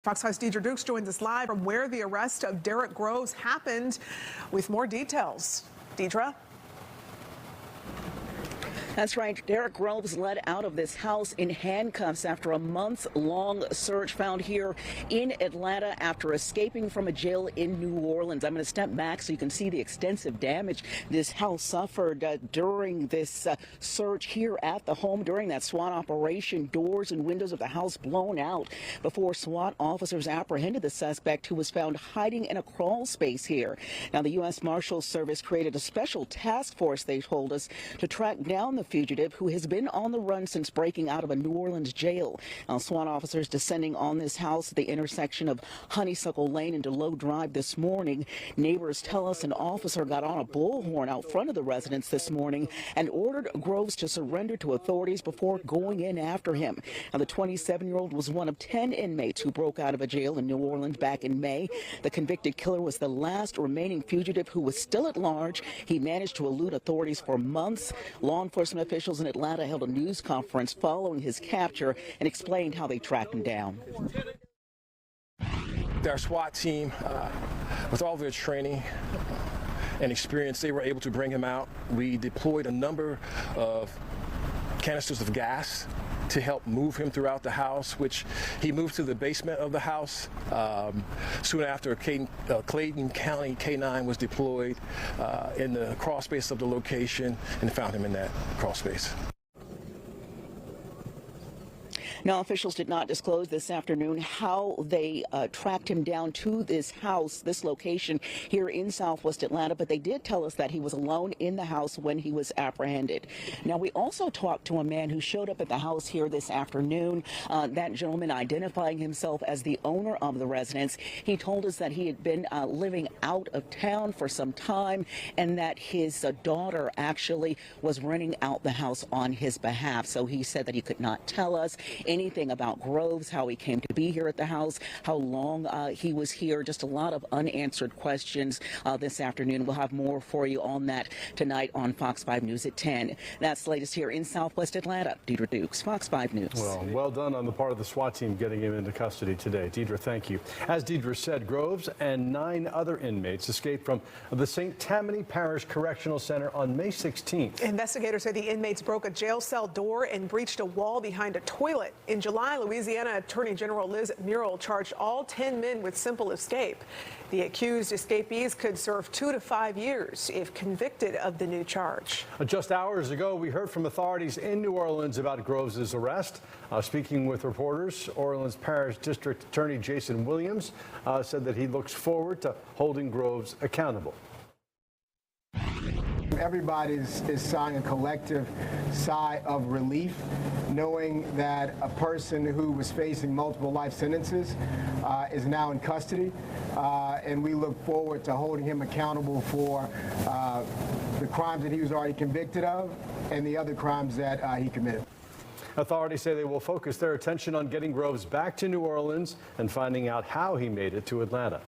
Fox 5's Deidre Dukes joins us live from where the arrest of Derek Groves happened with more details. Deidre? That's right. Derek Groves led out of this house in handcuffs after a month-long search found here in Atlanta after escaping from a jail in New Orleans. I'm going to step back so you can see the extensive damage this house suffered during this search here at the home. During that SWAT operation, doors and windows of the house blown out before SWAT officers apprehended the suspect, who was found hiding in a crawl space here. Now, the U.S. Marshals Service created a special task force, they told us, to track down the fugitive, who has been on the run since breaking out of a New Orleans jail. Now, SWAT officers descending on this house at the intersection of Honeysuckle Lane and DeLoe Drive this morning. Neighbors tell us an officer got on a bullhorn out front of the residence this morning and ordered Groves to surrender to authorities before going in after him. Now, the 27-year-old was one of 10 inmates who broke out of a jail in New Orleans back in May. The convicted killer was the last remaining fugitive who was still at large. He managed to elude authorities for months. Law enforcement officials in Atlanta held a news conference following his capture and explained how they tracked him down. Our SWAT team, with all their training and experience, they were able to bring him out. We deployed a number of canisters of gas to help move him throughout the house, which he moved to the basement of the house. Soon after, Clayton County K-9 was deployed in the crawl space of the location and found him in that crawl space. Now, officials did not disclose this afternoon how they tracked him down to this house, this location here in Southwest Atlanta, but they did tell us that he was alone in the house when he was apprehended. Now, we also talked to a man who showed up at the house here this afternoon. That gentleman identifying himself as the owner of the residence. He told us that he had been living out of town for some time and that his daughter actually was renting out the house on his behalf. So he said that he could not tell us anything about Groves, how he came to be here at the house, how long he was here. Just a lot of unanswered questions this afternoon. We'll have more for you on that tonight on Fox 5 News at 10. That's the latest here in Southwest Atlanta. Deidre Dukes, Fox 5 News. Well done on the part of the SWAT team getting him into custody today. Deidre, thank you. As Deidre said, Groves and 9 other inmates escaped from the St. Tammany Parish Correctional Center on May 16th. Investigators say the inmates broke a jail cell door and breached a wall behind a toilet. In July, Louisiana Attorney General Liz Murrill charged all 10 men with simple escape. The accused escapees could serve 2 to 5 years if convicted of the new charge. Just hours ago, we heard from authorities in New Orleans about Groves' arrest. Speaking with reporters, Orleans Parish District Attorney Jason Williams said that he looks forward to holding Groves accountable. Everybody is sighing a collective sigh of relief, knowing that a person who was facing multiple life sentences is now in custody, and we look forward to holding him accountable for the crimes that he was already convicted of and the other crimes that he committed. Authorities say they will focus their attention on getting Groves back to New Orleans and finding out how he made it to Atlanta.